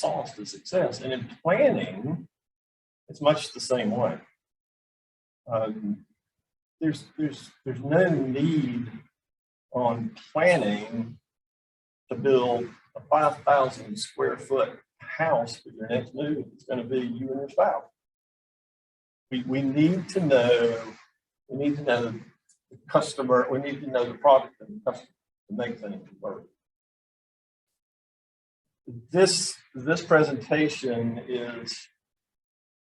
sauce to success. And in planning, it's much the same way. There's no need on planning to build a 5,000 square foot house for your next move. It's going to be you and your spouse. We need to know. We need to know the customer. We need to know the product and the customer to make things work. This presentation is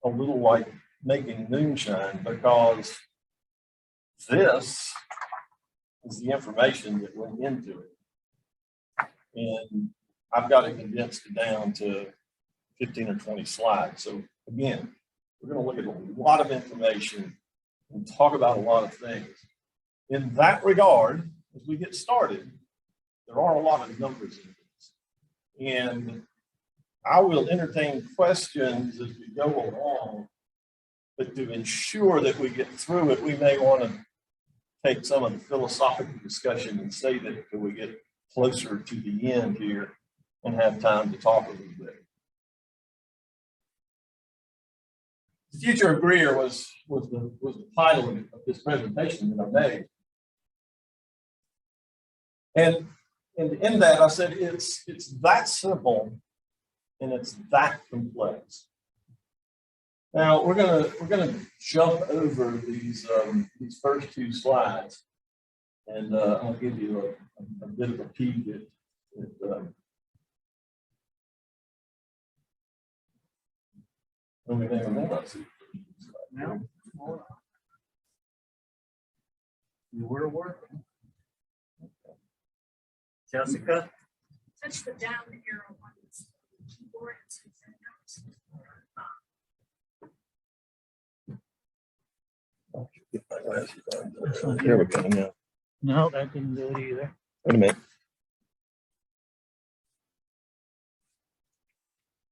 a little like making moonshine, because this is the information that went into it. And I've got it condensed down to 15 or 20 slides. So again, we're going to look at a lot of information and talk about a lot of things. In that regard, as we get started, there are a lot of numbers in this. And I will entertain questions as we go along, but to ensure that we get through it, we may want to take some of the philosophical discussion and save it until we get closer to the end here and have time to talk a little bit. The Future of Grier was the title of this presentation that I made. And in that I said it's that simple and it's that complex. Now we're gonna jump over these first two slides, and I'll give you a bit of a peek at now, you were working. Jessica? Touch the down arrow on the keyboard and see if it Here we go. Yeah. No, that didn't do it either. Wait a minute.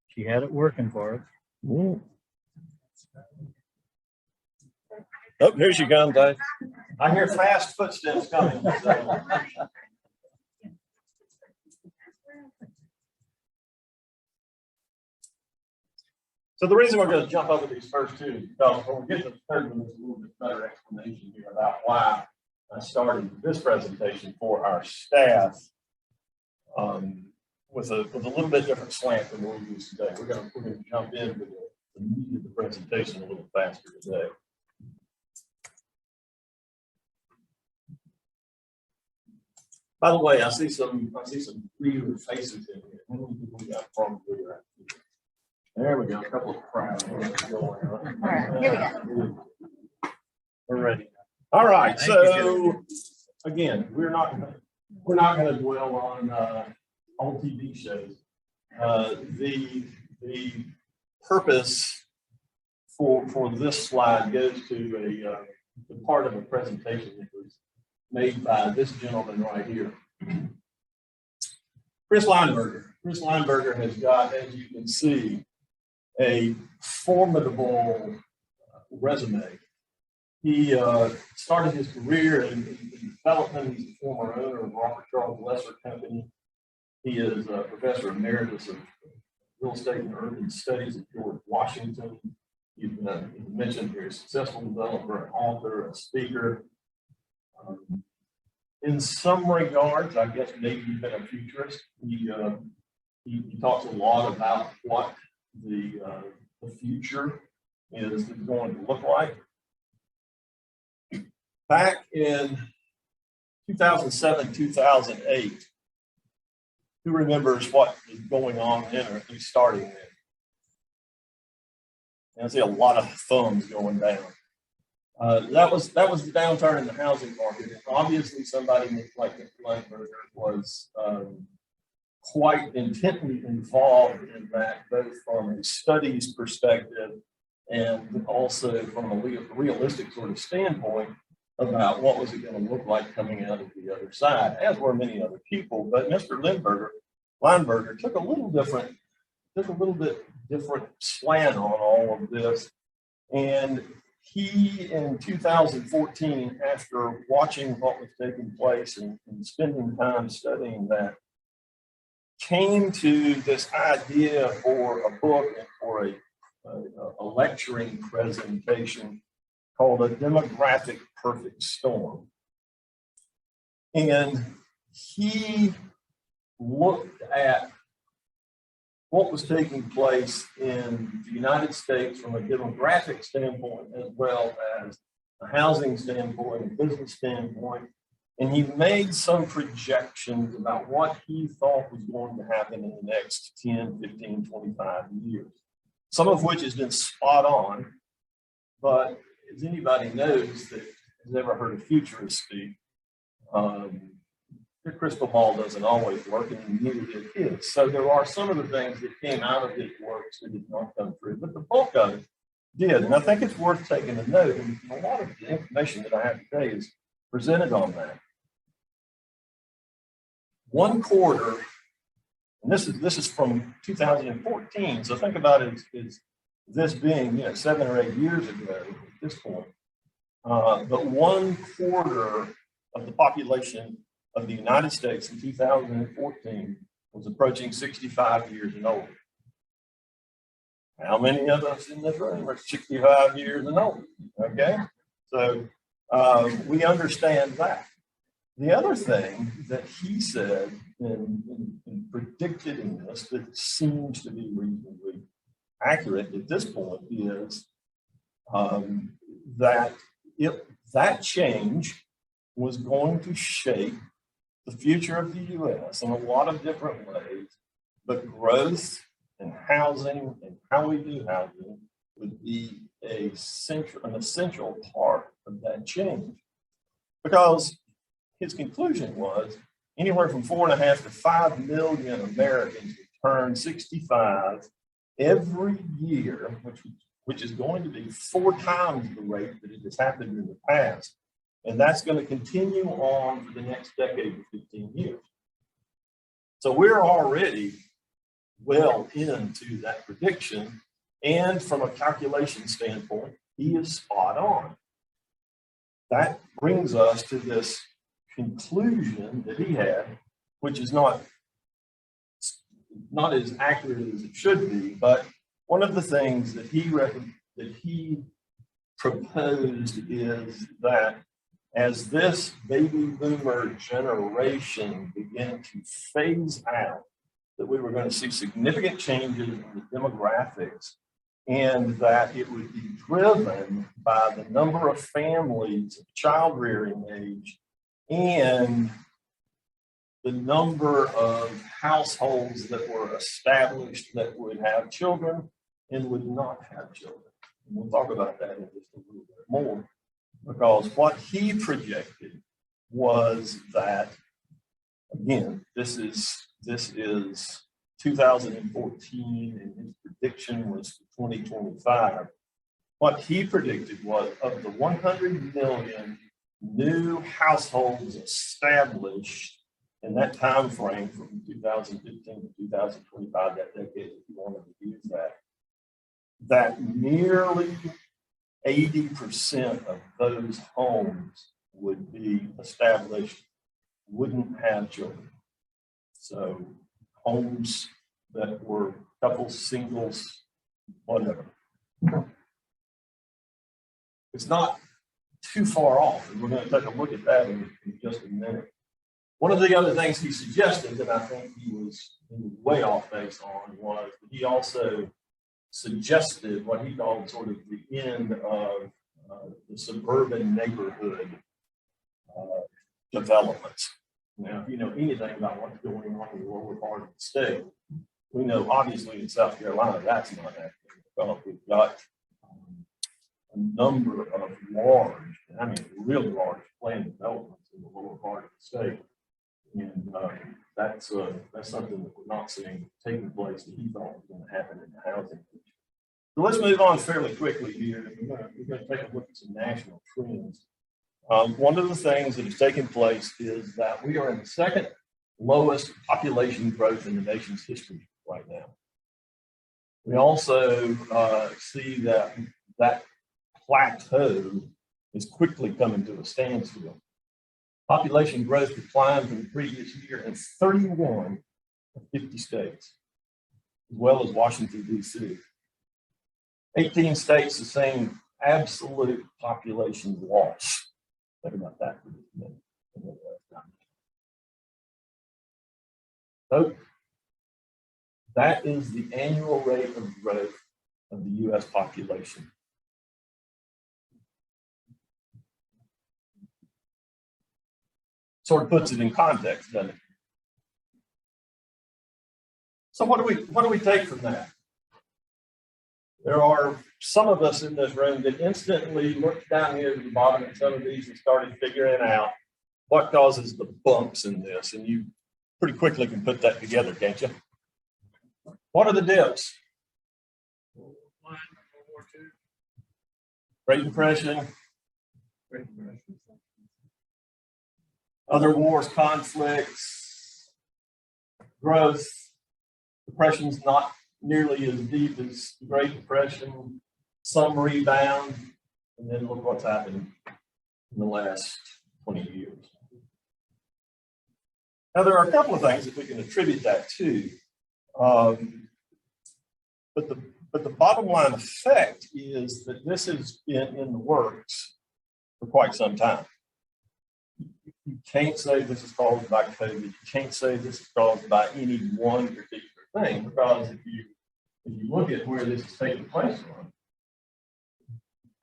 She had it working for us. Ooh. Oh, here she comes. I hear fast footsteps coming. So the reason we're going to jump over these first two is because when we get to the third one, there's a little bit better explanation here about why I started this presentation for our staff with a little bit different slant than what we use today. We're going to jump into the meat of the presentation a little faster today. By the way, I see some Greer faces in here. How many people we got from Greer? There we go. A couple of crowds going on. All right, here we go. We're ready. All right. So again, we're not going to dwell on old TV shows. The purpose for this slide goes to a part of a presentation that was made by this gentleman right here, Chris Lineberger. Chris Lineberger has got, as you can see, a formidable resume. He started his career in development. He's the former owner of Robert Charles Lesser Company. He is a professor emeritus of real estate and urban studies at George Washington. He's mentioned here, a successful developer, an author, a speaker. In some regards, I guess maybe he's been a futurist. He talks a lot about what the future is going to look like. Back in 2007, 2008, who remembers what was going on then, or at least starting then? And I see a lot of thumbs going down. That was the downturn in the housing market. And obviously, somebody like Mr. Lineberger was quite intently involved in that, both from a studies perspective and also from a realistic sort of standpoint about what was it going to look like coming out of the other side, as were many other people. But Mr. Lineberger took a little bit different slant on all of this. And he, in 2014, after watching what was taking place and spending time studying that, came to this idea for a book and for a lecturing presentation called A Demographic Perfect Storm. And he looked at what was taking place in the United States from a demographic standpoint, as well as a housing standpoint, a business standpoint. And he made some projections about what he thought was going to happen in the next 10, 15, 25 years, some of which has been spot on. But as anybody knows that has ever heard a futurist speak, your crystal ball doesn't always work, and neither did his. So there are some of the things that came out of his works that did not come through, but the bulk of it did. And I think it's worth taking a note, and a lot of the information that I have today is presented on that. 1/4, and this is from 2014, so think about it as this being 7 or 8 years ago at this point. But 1/4 of the population of the United States in 2014 was approaching 65 years and older. How many of us in this room are 65 years and older? Okay, so we understand that. The other thing that he said and predicted in this that seems to be reasonably accurate at this point is that that change was going to shape the future of the U.S. in a lot of different ways, but growth and housing and how we do housing would be an essential part of that change. Because his conclusion was anywhere from 4.5 to 5 million Americans would turn 65 every year, which is going to be 4 times the rate that it has happened in the past. And that's going to continue on for the next decade to 15 years. So we're already well into that prediction. And from a calculation standpoint, he is spot on. That brings us to this conclusion that he had, which is not as accurate as it should be, but one of the things that he proposed is that as this baby boomer generation began to phase out, that we were going to see significant changes in the demographics, and that it would be driven by the number of families of child rearing age and the number of households that were established that would have children and would not have children. And we'll talk about that in just a little bit more, because what he projected was that, again, this is 2014 and his prediction was 2025. What he predicted was of the 100 million new households established in that time frame from 2015 to 2025, that decade, if you wanted to use that nearly 80% of those homes would be established, wouldn't have children. So homes that were couples, singles, whatever. It's not too far off, and we're going to take a look at that in just a minute. One of the other things he suggested that I think he was way off base on was that he also suggested what he called sort of the end of the suburban neighborhood developments. Now, if you know anything about what's going on in the lower part of the state, we know obviously in South Carolina that's not happening. We've got a number of large, I mean really large planned developments in the lower part of the state. And that's something that we're not seeing taking place that he thought was going to happen in the housing. So let's move on fairly quickly here. We're going to take a look at some national trends. One of the things that is taking place is that we are in the second lowest population growth in the nation's history right now. We also see that plateau is quickly coming to a standstill. Population growth declined from the previous year in 31 of 50 states, as well as Washington, D.C. 18 states the same absolute population loss. Think about that for just a minute. So that is the annual rate of growth of the U.S. population. Sort of puts it in context, doesn't it? So what do we take from that? There are some of us in this room that instantly looked down here to the bottom of some of these and started figuring out what causes the bumps in this, and you pretty quickly can put that together, can't you? What are the dips? Great Depression, other wars, conflicts, growth. Depression's not nearly as deep as the Great Depression, some rebound, and then look what's happened in the last 20 years. Now, there are a couple of things that we can attribute that to, but the bottom line effect is that this has been in the works for quite some time. You can't say this is caused by COVID. You can't say this is caused by any one particular thing, because if you look at where this is taking place from,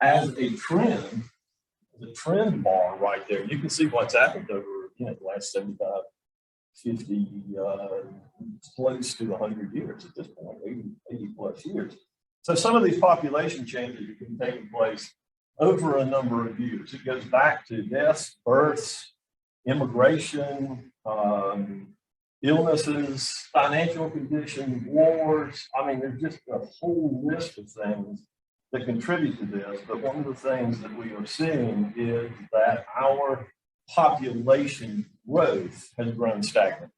as a trend, the trend bar right there, you can see what's happened over the last 75, 50, close to 100 years at this point, 80 plus years. So some of these population changes have been taking place over a number of years. It goes back to deaths, births, immigration, illnesses, financial conditions, wars. I mean, there's just a whole list of things that contribute to this. But one of the things that we are seeing is that our population growth has grown stagnant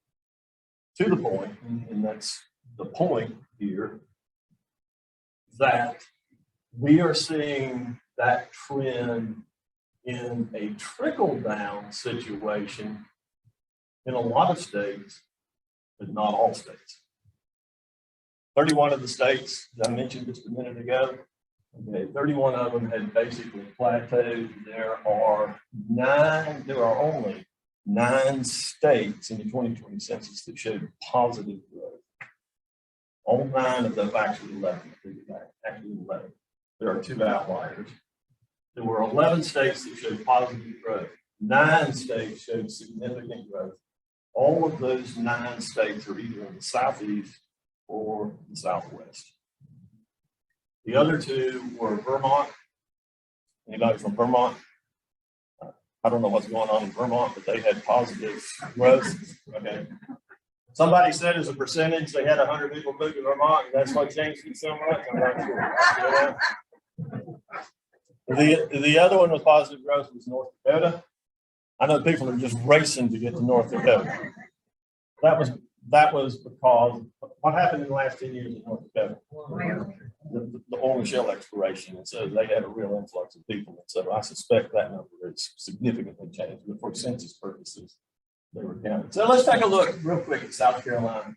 to the point, and that's the point here, that we are seeing that trend in a trickle-down situation in a lot of states, but not all states. 31 of the states that I mentioned just a minute ago, okay, 31 of them had basically plateaued. There are only 9 states in the 2020 census that showed positive growth. All 9 of them, actually 11, actually 11. There are 2 outliers. There were 11 states that showed positive growth. 9 states showed significant growth. All of those 9 states are either in the Southeast or the Southwest. The other 2 were Vermont. Anybody from Vermont? I don't know what's going on in Vermont, but they had positive growth. Okay. Somebody said as a percentage they had 100 people move to Vermont, and that's what changed it so much. I'm not sure. The other one with positive growth was North Dakota. I know people are just racing to get to North Dakota. That was because what happened in the last 10 years in North Dakota? The oil and shale exploration. And so they had a real influx of people. And so I suspect that number is significantly changed. But for census purposes, they were counted. So let's take a look real quick at South Carolina.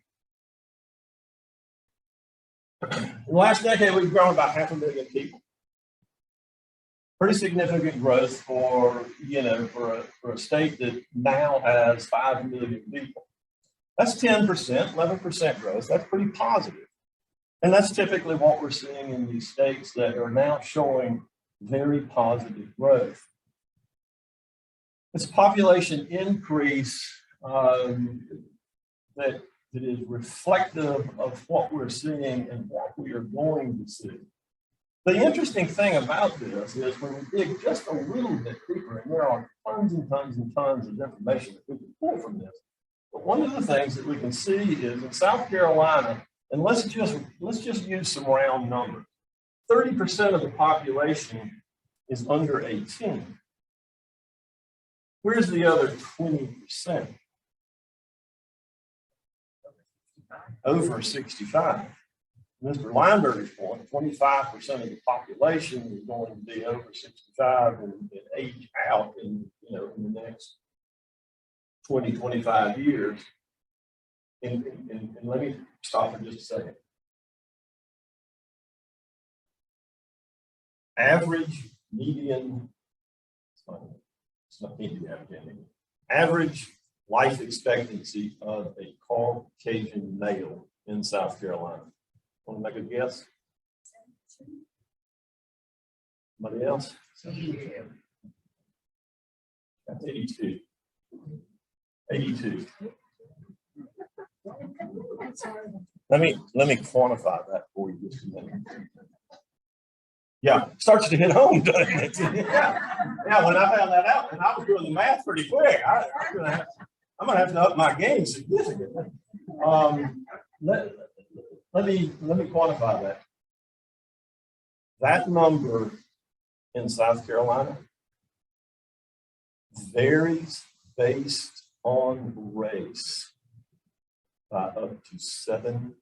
In the last decade, we've grown about 500,000 people. Pretty significant growth for a state that now has 5 million people. That's 10%, 11% growth. That's pretty positive. And that's typically what we're seeing in these states that are now showing very positive growth. It's population increase that is reflective of what we're seeing and what we are going to see. The interesting thing about this is when we dig just a little bit deeper, and there are tons and tons and tons of information that we can pull from this. But one of the things that we can see is in South Carolina, and let's just use some round numbers. 30% of the population is under 18. Where's the other 20%? Over 65. Mr. Lineberger's point, 25% of the population is going to be over 65 and age out in the next 20, 25 years. and let me stop for just a second. Average median, it's not median, average life expectancy of a Caucasian male in South Carolina. Want to make a guess? Somebody else? That's 82. 82. Let me quantify that for you just a minute. Yeah, starts to hit home, doesn't it? Yeah. When I found that out, and I was doing the math pretty quick, I'm gonna have to up my game significantly. Let me quantify that. That number in South Carolina varies based on race by up to 17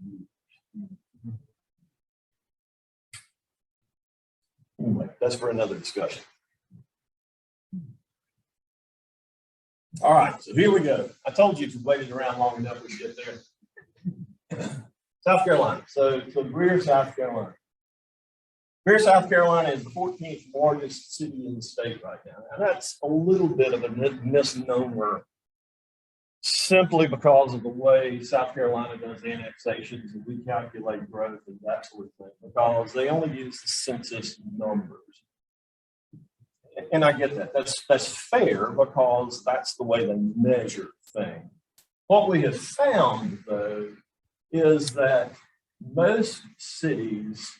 years. Anyway, that's for another discussion. All right, so here we go. I told you if you waited around long enough, we'd get there. South Carolina. So Greer, South Carolina. Greer, South Carolina is the 14th largest city in the state right now. Now that's a little bit of a misnomer, simply because of the way South Carolina does annexations and we calculate growth and that sort of thing, because they only use the census numbers. And I get that. That's fair, because that's the way they measure things. What we have found, though, is that most cities,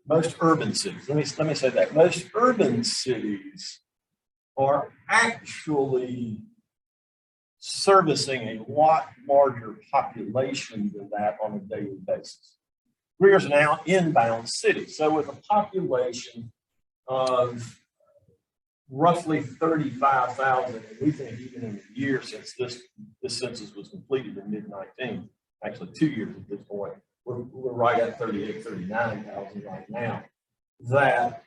most urban cities, let me say that, most urban cities are actually servicing a lot larger population than that on a daily basis. Greer's an inbound city, so with a population of roughly 35,000, and we think even in the year since this census was completed in mid-19, actually 2 years at this point, we're right at 38, 39,000 right now, that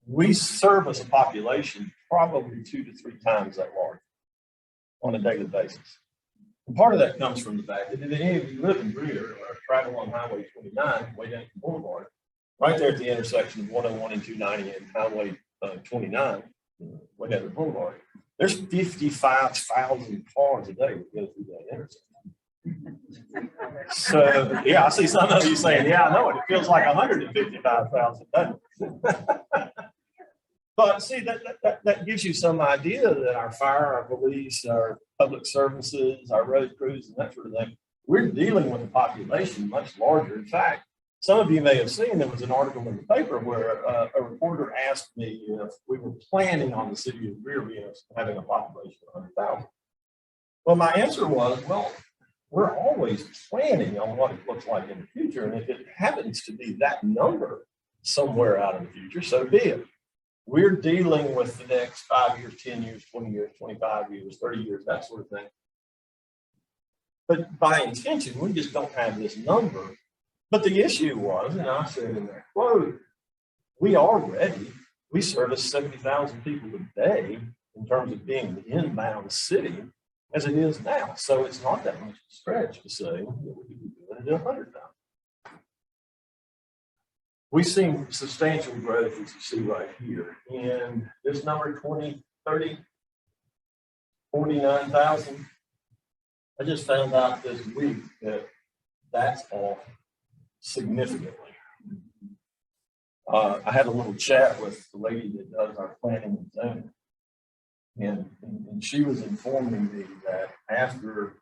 we service a population probably 2 to 3 times that large on a daily basis. And part of that comes from the fact that if any of you live in Greer or travel on Highway 29, way down to the boulevard, right there at the intersection of 101 and 290 and Highway 29, way down to the boulevard, there's 55,000 cars a day that go through that intersection. So, yeah, I see some of you saying, yeah, I know it. It feels like 155,000, doesn't it? But see, that gives you some idea that our fire, our police, our public services, our road crews, and that sort of thing, we're dealing with a population much larger. In fact, some of you may have seen there was an article in the paper where a reporter asked me if we were planning on the city of Greer having a population of 100,000. Well, my answer was, well, we're always planning on what it looks like in the future. And if it happens to be that number somewhere out in the future, so be it. We're dealing with the next 5 years, 10 years, 20 years, 25 years, 30 years, that sort of thing. But by intention, we just don't have this number. But the issue was, and I said in that quote, we are ready. We service 70,000 people a day in terms of being the inbound city as it is now. So it's not that much of a stretch to say that we could be doing it at 100,000. We've seen substantial growth, as you see right here. And this number 20, 30, 49,000. I just found out this week that that's off significantly. I had a little chat with the lady that does our planning and zoning. And she was informing me that after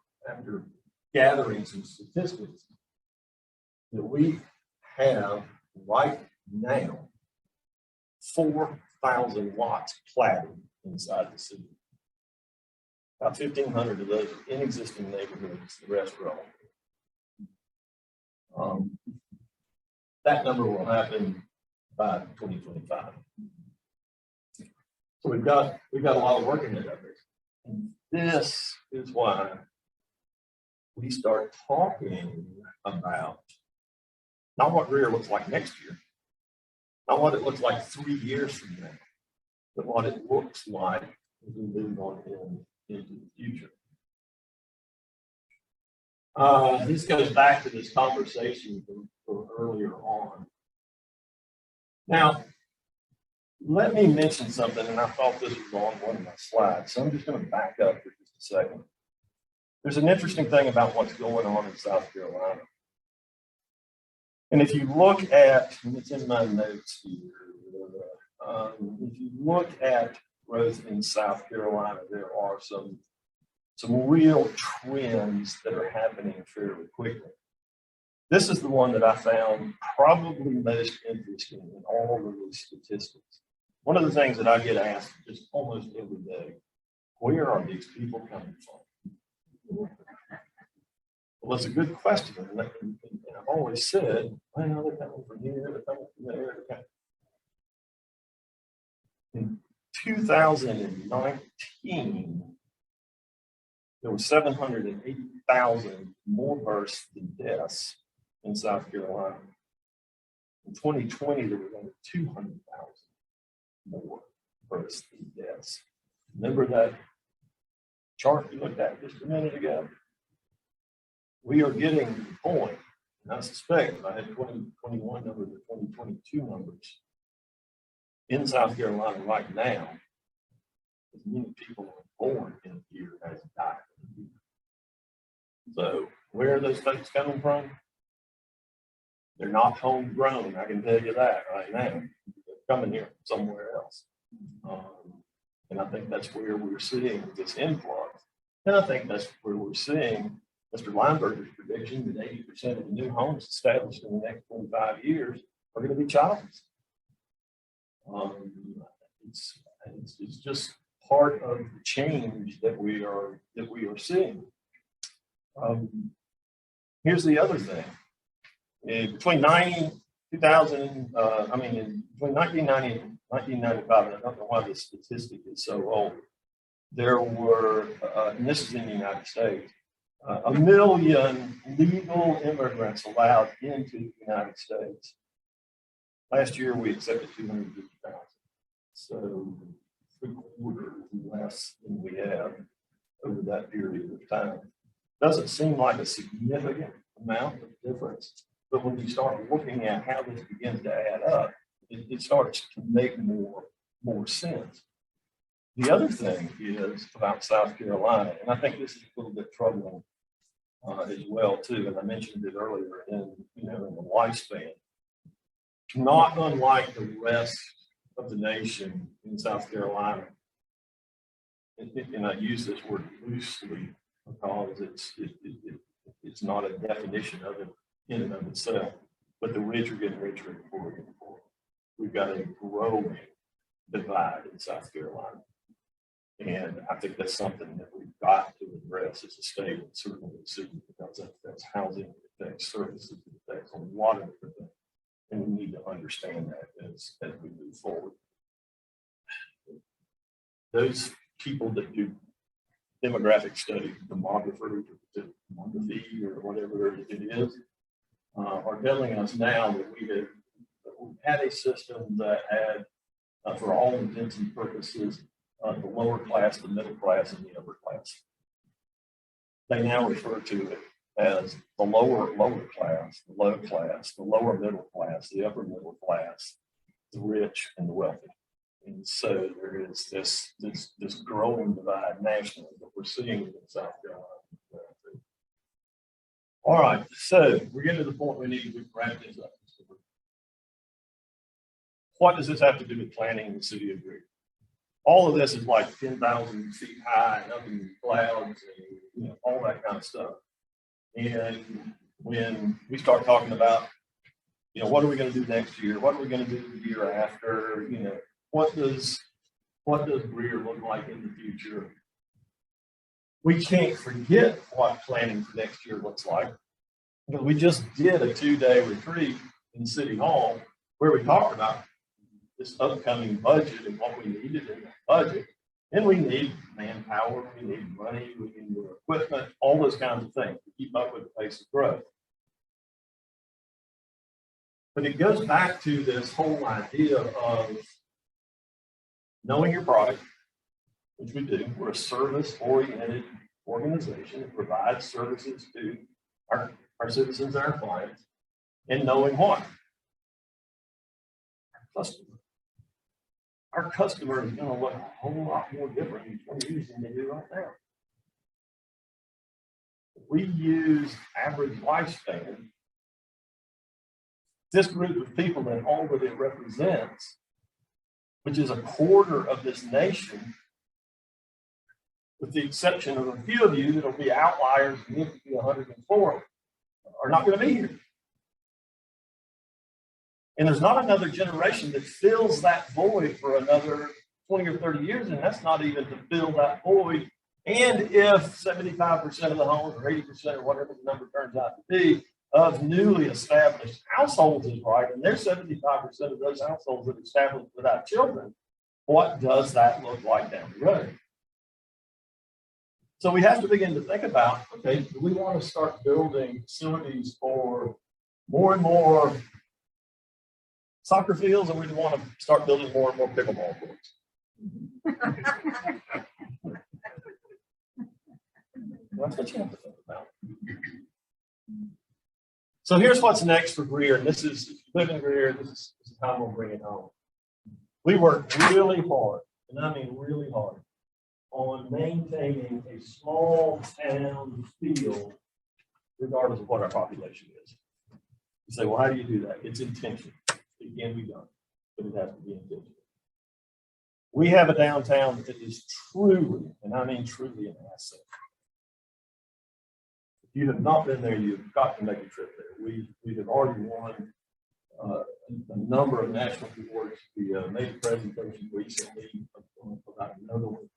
gathering some statistics, that we have right now 4,000 lots platted inside the city. About 1,500 of those are in existing neighborhoods, the rest are all. That number will happen by 2025. So we've got a lot of work in it out there. And this is why we start talking about not what Greer looks like next year, not what it looks like 3 years from now, but what it looks like as we move on into the future. This goes back to this conversation from earlier on. Now, let me mention something, and I thought this was on one of my slides, so I'm just going to back up for just a second. There's an interesting thing about what's going on in South Carolina. And if you look at, and it's in my notes here, if you look at growth in South Carolina, there are some real trends that are happening fairly quickly. This is the one that I found probably most interesting in all of these statistics. One of the things that I get asked just almost every day, where are these people coming from? Well, it's a good question. And I've always said, well, they're coming from here, they're coming from there. In 2019, there were 780,000 more births than deaths in South Carolina. In 2020, there were only 200,000 more births than deaths. Remember that chart you looked at just a minute ago? We are getting to the point, and I suspect if I had 2021 numbers or 2022 numbers in South Carolina right now, as many people are born in a year as died in a year. So where are those folks coming from? They're not homegrown, I can tell you that right now. They're coming here from somewhere else. And I think that's where we're seeing this influx. And I think that's where we're seeing Mr. Lineberger's prediction that 80% of the new homes established in the next 25 years are going to be childless. It's just part of the change that we are seeing. Here's the other thing. Between 1990 and 1995, and I don't know why this statistic is so old, there were, and this is in the United States, 1 million legal immigrants allowed into the United States. Last year, we accepted 250,000. So 3/4 less than we have over that period of time. Doesn't seem like a significant amount of difference, but when you start looking at how this begins to add up, it starts to make more sense. The other thing is about South Carolina, and I think this is a little bit troubling as well too, and I mentioned it earlier in the lifespan. Not unlike the rest of the nation in South Carolina, and I use this word loosely because it's not a definition of it in and of itself, but the rich are getting richer and the poor are getting poorer. We've got a growing divide in South Carolina. And I think that's something that we've got to address as a state, and certainly the city, because that affects housing, it affects services, it affects a lot of different things. And we need to understand that as we move forward. Those people that do demographic studies, demographers, or demography, or whatever it is, are telling us now that we had a system that had, for all intents and purposes, the lower class, the middle class, and the upper class. They now refer to it as the lower class, the low class, the lower middle class, the upper middle class, the rich and the wealthy. And so there is this growing divide nationally that we're seeing in South Carolina. All right, so we're getting to the point we need to wrap this up. What does this have to do with planning in the city of Greer? All of this is like 10,000 feet high and up in the clouds and all that kind of stuff. And when we start talking about, what are we going to do next year? What are we going to do the year after? What does Greer look like in the future? We can't forget what planning for next year looks like. Because we just did a 2-day retreat in City Hall where we talked about this upcoming budget and what we needed in that budget. And we need manpower, we need money, we need more equipment, all those kinds of things to keep up with the pace of growth. But it goes back to this whole idea of knowing your product, which we do. We're a service-oriented organization that provides services to our citizens and our clients, and knowing what? Our customer is going to look a whole lot more different in 20 years than they do right now. We use average lifespan. This group of people and all that it represents, which is a quarter of this nation, with the exception of a few of you that'll be outliers, and live to be 104, are not going to be here. And there's not another generation that fills that void for another 20 or 30 years, and that's not even to fill that void. And if 75% of the homes or 80% or whatever the number turns out to be of newly established households is right, and there's 75% of those households that are established without children, what does that look like down the road? So we have to begin to think about, okay, do we want to start building facilities for more and more soccer fields, or we want to start building more and more pickleball courts? That's what you have to think about. So here's what's next for Greer. And this is, if you live in Greer, this is how we'll bring it home. We work really hard, and I mean really hard, on maintaining a small town feel, regardless of what our population is. You say, well, how do you do that? It's intentional. It can be done, but it has to be intentional. We have a downtown that is truly, and I mean truly, an asset. If you have not been there, you've got to make a trip there. We have already won a number of national awards. We made a presentation recently about another one.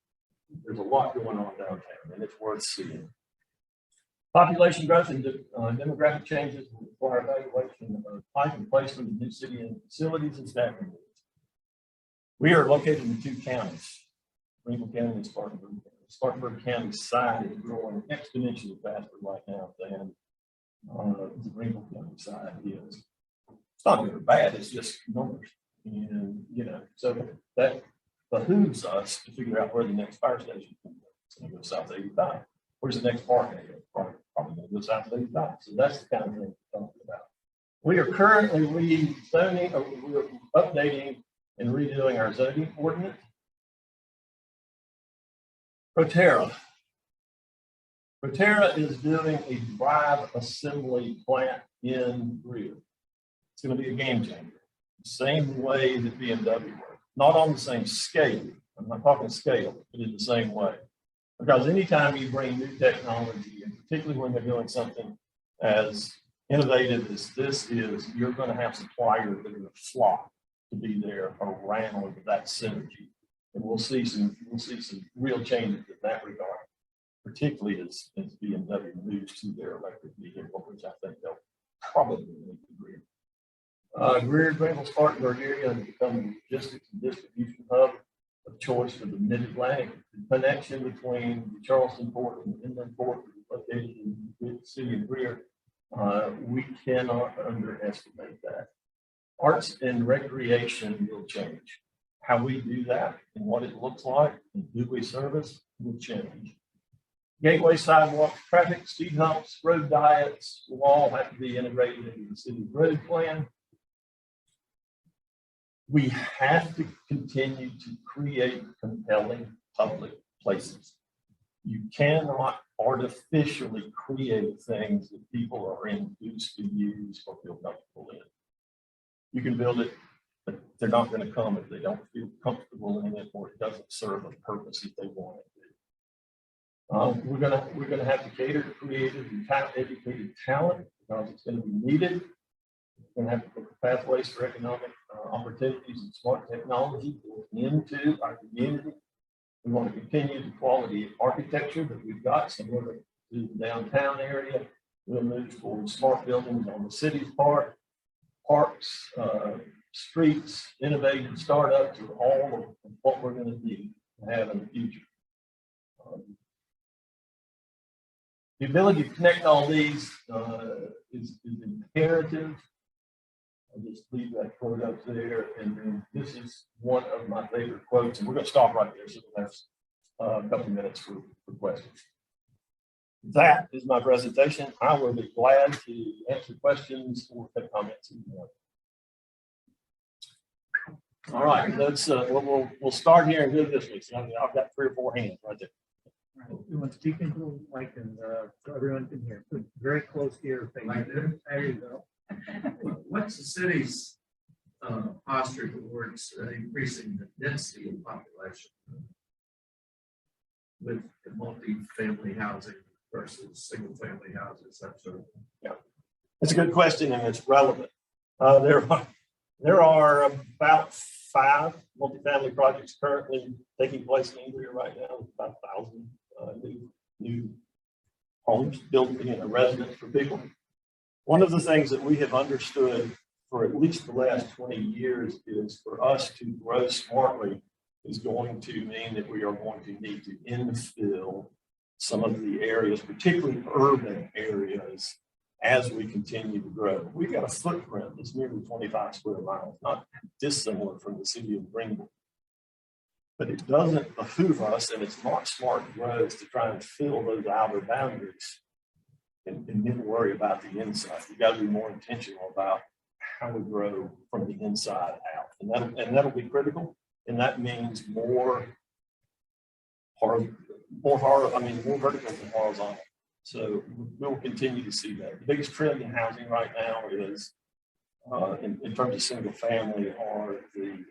There's a lot going on downtown, and it's worth seeing. Population growth and demographic changes will require evaluation of type and placement of new city and facilities and staffing needs. We are located in 2 counties, Rink County and Spartanburg County. Spartanburg County side is growing exponentially faster right now than the Rink County side is. It's not good or bad, it's just numbers. And, you know, so that behooves us to figure out where the next fire station can go. It's going to go south of 85. Where's the next park going to go? Probably going to go south of 85. So that's the kind of thing we're talking about. We are currently rezoning, or we're updating and redoing our zoning ordinance. Proterra is doing a drive assembly plant in Greer. It's going to be a game changer. Same way that BMW works. Not on the same scale. I'm not talking scale, but in the same way. Because anytime you bring new technology, and particularly when they're doing something as innovative as this is, you're going to have suppliers that are going to flock to be there around that synergy. And we'll see some real changes in that regard, particularly as BMW moves to their electric vehicle, which I think they'll probably make the Greer. Greer, Greenville, Spartanburg area has become the logistics and distribution hub of choice for the Mid-Atlantic. The connection between the Charleston port and the inland port located in the city of Greer, we cannot underestimate that. Arts and recreation will change. How we do that and what it looks like and who we service will change. Gateway sidewalks, traffic, speed humps, road diets will all have to be integrated into the city's road plan. We have to continue to create compelling public places. You cannot artificially create things that people are induced to use or feel comfortable in. You can build it, but they're not going to come if they don't feel comfortable in it or it doesn't serve a purpose that they want it to. We're gonna have to cater to creative and educated talent because it's going to be needed. We're going to have to look at pathways for economic opportunities and smart technology into our community. We want to continue the quality of architecture that we've got similar to the downtown area. We'll move towards smart buildings on the city's part, parks, streets, innovative startups are all of what we're going to need to have in the future. The ability to connect all these is imperative. I'll just leave that quote up there. And then this is one of my favorite quotes, and we're going to stop right there so we don't have a couple of minutes for questions. That is my presentation. I will be glad to answer questions or take comments if you want. All right, let's we'll start here and do this week. So I've got 3 or 4 hands right there. Right. You want to speak into the mic and so everyone can hear. Put very close to your face. Right there. There you go. What's the city's posture towards increasing the density of population with the multi-family housing versus single-family houses, that sort of thing? Yeah, it's a good question and it's relevant. There are about 5 multifamily projects currently taking place in Greer right now. About 1,000 new homes built, residents for people. One of the things that we have understood for at least the last 20 years is for us to grow smartly is going to mean that we are going to need to infill some of the areas, particularly urban areas, as we continue to grow. We've got a footprint that's nearly 25 square miles, not dissimilar from the city of Greenville. But it doesn't behoove us, and it's not smart growth to try and fill those outer boundaries and then worry about the inside. We've got to be more intentional about how we grow from the inside out. And that'll be critical. And that means more vertical than horizontal. So we'll continue to see that. The biggest trend in housing right now is, in terms of single family, are the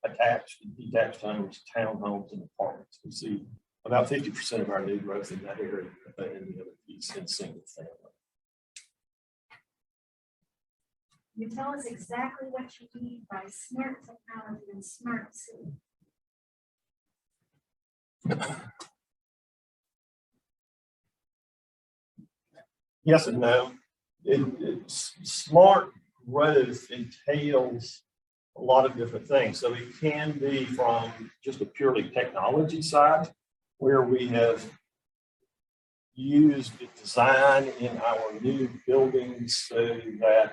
attached and detached homes, townhomes, and apartments. We see about 50% of our new growth in that area, and the other piece in single family. You tell us exactly what you mean by smart technology and smart city. Yes and no. Smart growth entails a lot of different things. So it can be from just a purely technology side, where we have used the design in our new buildings so that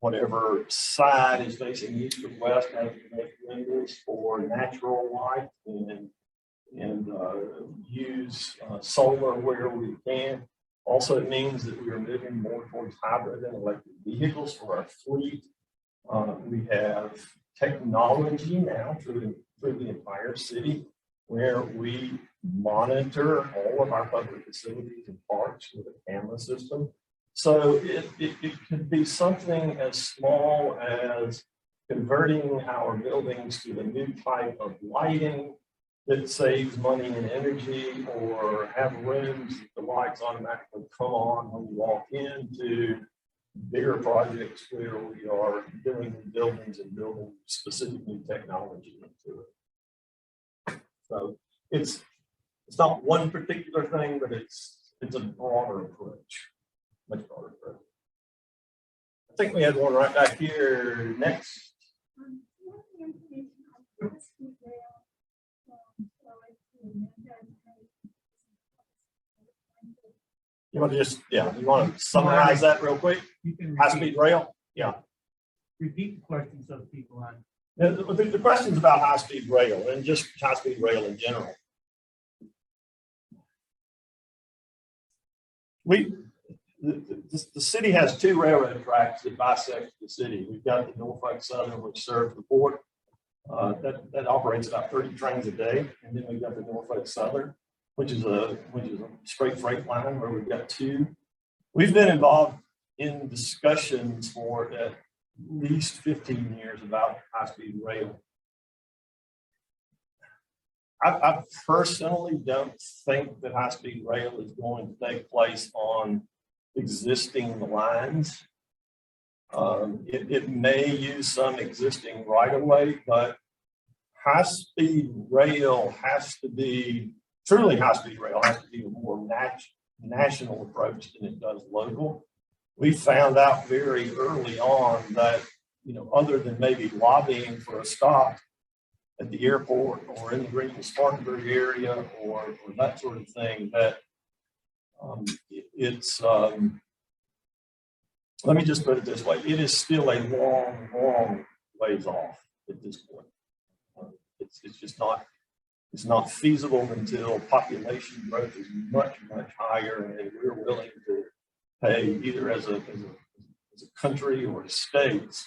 whatever side is facing east or west has windows for natural light, and use solar where we can. Also, it means that we are moving more towards hybrid and electric vehicles for our fleet. We have technology now through the entire city, where we monitor all of our public facilities and parks with a camera system. So it could be something as small as converting our buildings to a new type of lighting that saves money and energy, or have rooms that the lights automatically come on when you walk into bigger projects where we are doing the buildings and building specific new technology into it. So it's not one particular thing, but it's a broader approach, much broader approach. I think we had one right back here next. You want to just, you want to summarize that real quick? You can High-speed rail? Yeah. repeat the question so people on. The questions about high-speed rail and just high-speed rail in general. The city has 2 railroad tracks that bisect the city. We've got the Norfolk Southern, which serves the port. That operates about 30 trains a day, and then we've got the Norfolk Southern, which is a straight freight line where we've got 2. We've been involved in discussions for at least 15 years about high-speed rail. I personally don't think that high-speed rail is going to take place on existing lines. It may use some existing right-of-way, but high-speed rail has to be, truly high-speed rail has to be a more national approach than it does local. We found out very early on that, other than maybe lobbying for a stop at the airport or in the Greenville-Spartanburg area or that sort of thing, that let me just put it this way, it is still a long, long ways off at this point. It's just not it's not feasible until population growth is much, much higher, and we're willing to pay either as a country or states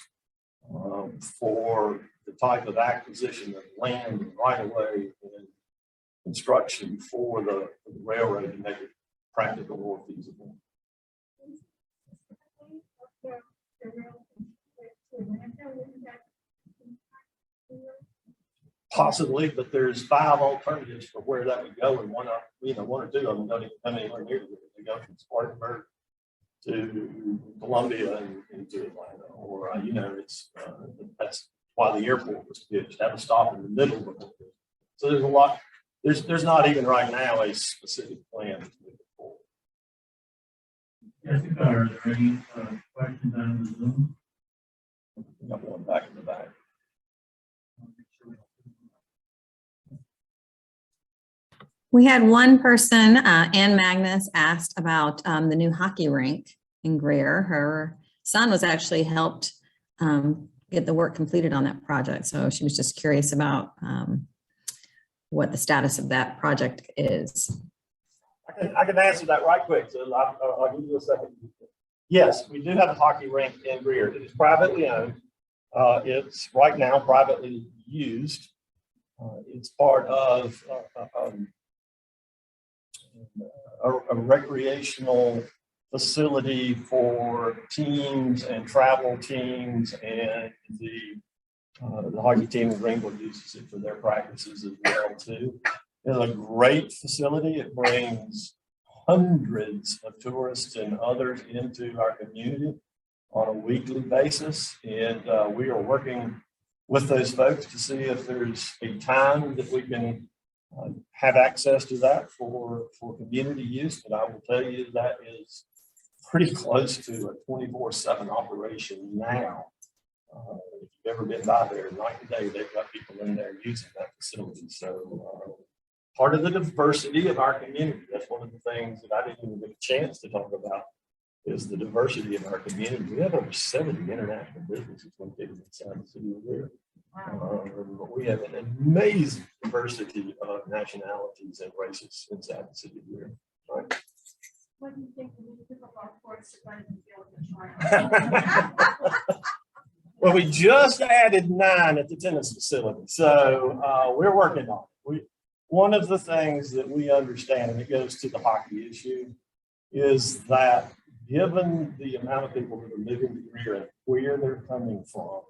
for the type of acquisition of land and right of way and construction for the railroad to make it practical or feasible. Possibly, but there's 5 alternatives for where that would go, and one or two of them don't even come anywhere near it. They go from Spartanburg to Columbia and into Atlanta, or it's that's why the airport was pitched. Have a stop in the middle of it. So there's a lot. There's not even right now a specific plan to move it forward. Jessica, are there any questions on the Zoom? I'm going back in the back. We had one person, Ann Magnus, asked about the new hockey rink in Greer. Her son was actually helped get the work completed on that project. So she was just curious about what the status of that project is. I can answer that right quick. So I'll give you a second. Yes, we do have a hockey rink in Greer. It is privately owned. It's right now privately used. It's part of a recreational facility for teams and travel teams, and the hockey team in Ringwood uses it for their practices as well too. It's a great facility. It brings hundreds of tourists and others into our community on a weekly basis, and we are working with those folks to see if there's a time that we can have access to that for community use. But I will tell you that is pretty close to a 24/7 operation now. If you've ever been by there night and day, they've got people in there using that facility. So part of the diversity of our community, that's one of the things that I didn't even get a chance to talk about, is the diversity of our community. We have over 70 international businesses located inside the city of Greer. We have an amazing diversity of nationalities and races inside the city of Greer. Right? What do you think of the pickleball courts to run and field the trial? Well, we just added 9 at the tennis facility, so we're working on it. One of the things that we understand, and it goes to the hockey issue, is that given the amount of people that are moving to Greer and where they're coming from,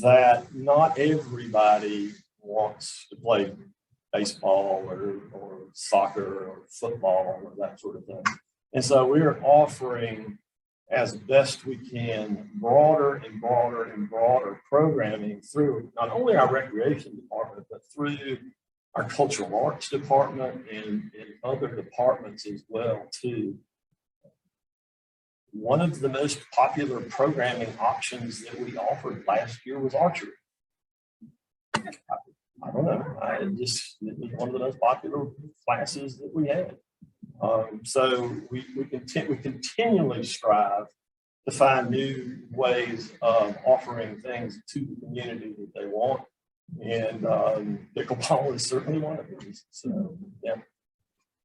that not everybody wants to play baseball or soccer or football or that sort of thing. And so we're offering, as best we can, broader and broader and broader programming through not only our recreation department, but through our cultural arts department and other departments as well too. One of the most popular programming options that we offered last year was archery. I don't know. It was one of the most popular classes that we had. So we continually strive to find new ways of offering things to the community that they want. And pickleball is certainly one of these. So, yeah.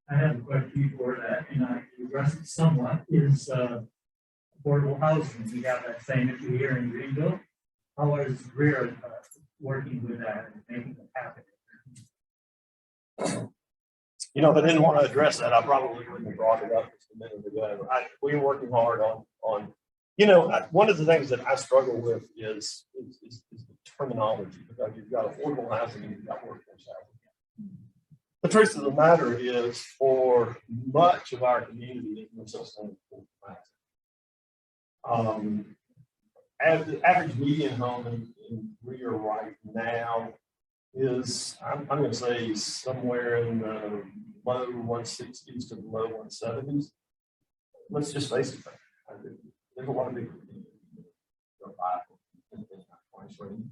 I have a question for that, and I addressed it somewhat, is affordable housing. We have that same issue here in Greenville. How is Greer working with that and making it happen? If I didn't want to address that, I probably wouldn't have brought it up just a minute ago. We're working hard on one of the things that I struggle with is the terminology, because you've got affordable housing and you've got workforce housing. The truth of the matter is, for much of our community, there's no such thing as affordable housing. The average median home in Greer right now is, I'm going to say, somewhere in the low 160s to the low 170s. Let's just face it, there's a lot of people who buy in that price range.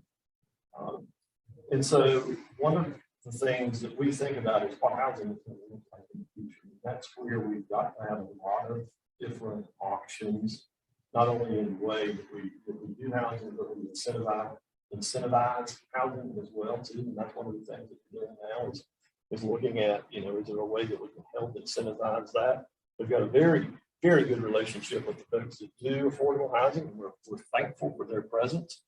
And so one of the things that we think about is what housing is going to look like in the future. That's where we've got to have a lot of different options, not only in the way that we do housing, but we incentivize incentivize housing as well too. And that's one of the things that we're doing now is looking at, is there a way that we can help incentivize that? We've got a very, very good relationship with the folks that do affordable housing. We're thankful for their presence.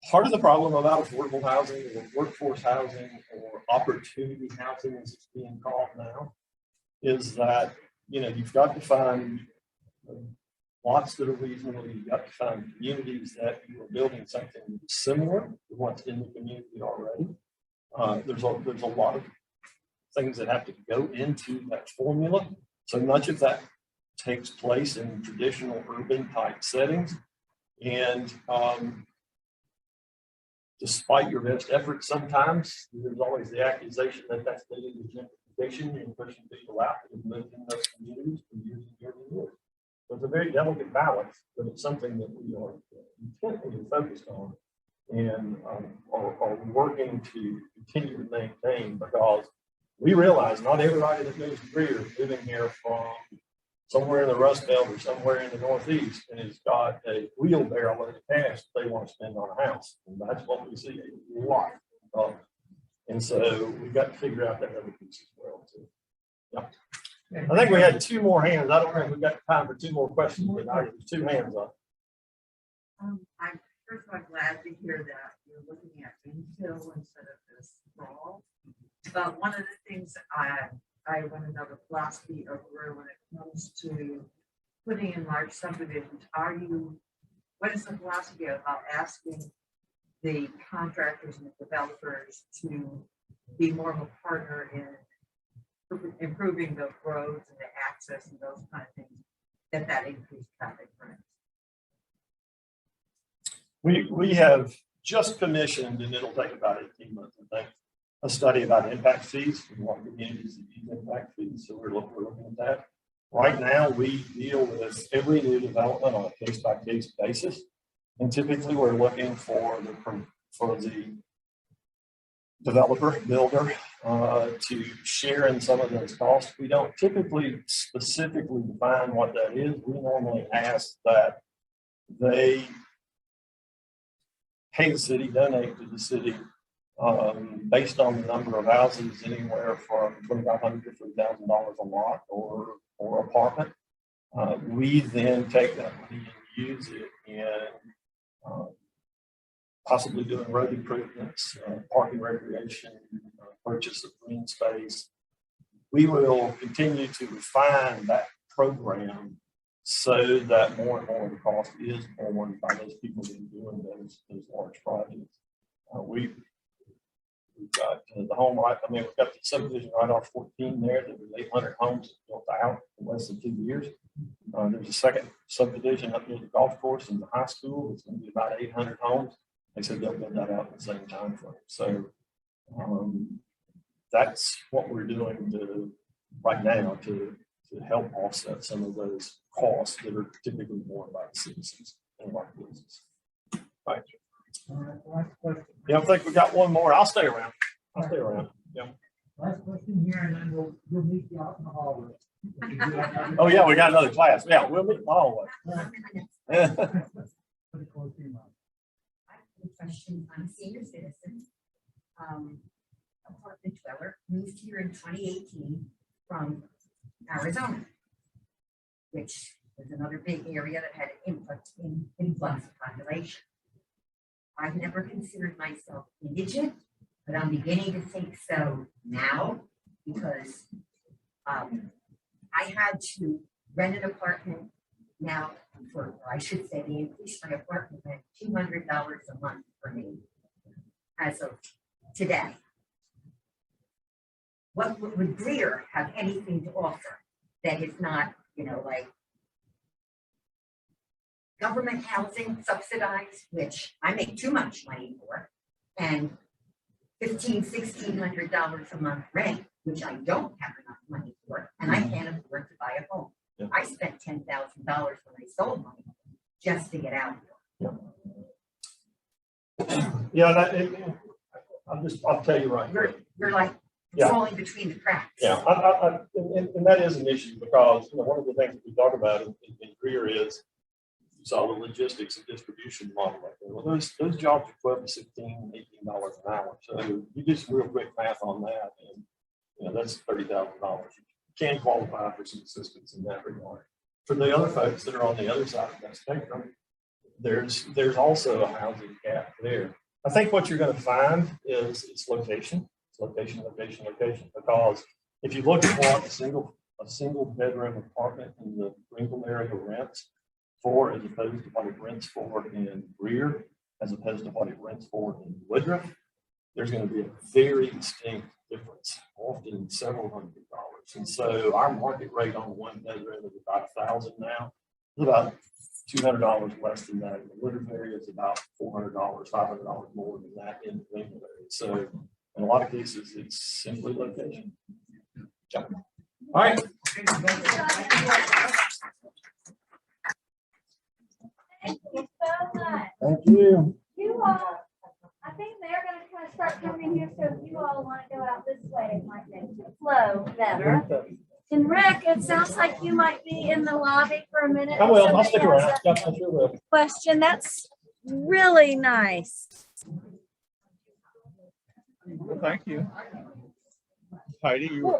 Part of the problem about affordable housing or workforce housing or opportunity housing, as it's being called now, is that, you've got to find lots that are reasonable. You've got to find communities that you are building something similar to what's in the community already. There's a lot of things that have to go into that formula. So much of that takes place in traditional urban type settings. And despite your best efforts, sometimes there's always the accusation that that's leading to gentrification and pushing people out that have lived in those communities for years and years and years. So it's a very delicate balance, but it's something that we are intently focused on and are working to continue to maintain, because we realize not everybody that moves to Greer is living here from somewhere in the Rust Belt or somewhere in the Northeast and has got a wheelbarrow load of cash they want to spend on a house. And that's what we see a lot of. And so we've got to figure out that other piece as well too. Yeah. I think we had two more hands. I don't know if we've got time for two more questions, but there's two hands up. I'm first of all glad to hear that you're looking at infill instead of this sprawl. But one of the things I want to know the philosophy of Greer when it comes to putting in large subdivisions. What is the philosophy about asking the contractors and the developers to be more of a partner in improving the roads and the access and those kind of things that increase traffic brings? We have just commissioned, and it'll take about 18 months, I think, a study about impact fees and what communities that use impact fees. So we're looking at that. Right now, we deal with every new development on a case-by-case basis. And typically we're looking for the developer, builder, to share in some of those costs. We don't typically specifically define what that is. We normally ask that they pay the city, donate to the city, based on the number of houses, anywhere from $2,500 to $3,000 a lot or apartment. We then take that money and use it in possibly doing road improvements, parking, recreation, purchase of green space. We will continue to refine that program so that more and more of the cost is borne by those people that are doing those large projects. We've got the home right. I mean, we've got the subdivision right off 14 there. There was 800 homes built out in less than 2 years. There's a second subdivision up near the golf course and the high school. It's going to be about 800 homes. They said they'll build that out in the same time frame. So that's what we're doing right now to help offset some of those costs that are typically borne by the citizens and our business. Right. All right, last question. Yeah, I think we got one more. I'll stay around. Yeah. Last question here, and then we'll meet you out in the hallway. Oh yeah, we got another class. Yeah, we'll meet in the hallway. A question. I'm a senior citizen, apartment dweller, moved here in 2018 from Arizona, which was another big area that had an influx of population. I've never considered myself indigent, but I'm beginning to think so now because I had to rent an apartment now or I should say they increased my apartment rent $200 a month for me as of today. What would Greer have anything to offer that is not, like government housing subsidized, which I make too much money for, and $1,600 a month rent, which I don't have enough money for, and I can't afford to buy a home. Yeah. I spent $10,000 when I sold my home just to get out here. Yeah, I'll tell you right. You're like Yeah. falling between the cracks. Yeah, and that is an issue because one of the things that we talk about in Greer is you saw the logistics and distribution model right there. Well, those jobs are $12 to $16, $18 an hour. So you do some real quick math on that, and that's $30,000. You can qualify for some assistance in that regard. For the other folks that are on the other side of that spectrum, there's also a housing gap there. I think what you're going to find is it's location. It's location. Because if you look at what a single bedroom apartment in the Greenville area rents for, as opposed to what it rents for in Greer, as opposed to what it rents for in Woodruff, there's going to be a very distinct difference, often several $100s. And so our market rate on one bedroom is about $1,000 now. It's about $200 less than that. In the Woodruff area, it's about $400, $500 more than that in the Greenville area. So in a lot of cases, it's simply location. Yeah. All right. Thank you so much. Thank you. You all, I think they're gonna kind of start coming here, so if you all want to go out this way, it might make it flow better. And Rick, it sounds like you might be in the lobby for a minute. I will. I'll Somebody stick has around. a Yep, I sure will. Question, that's really nice. Thank you. Heidi, you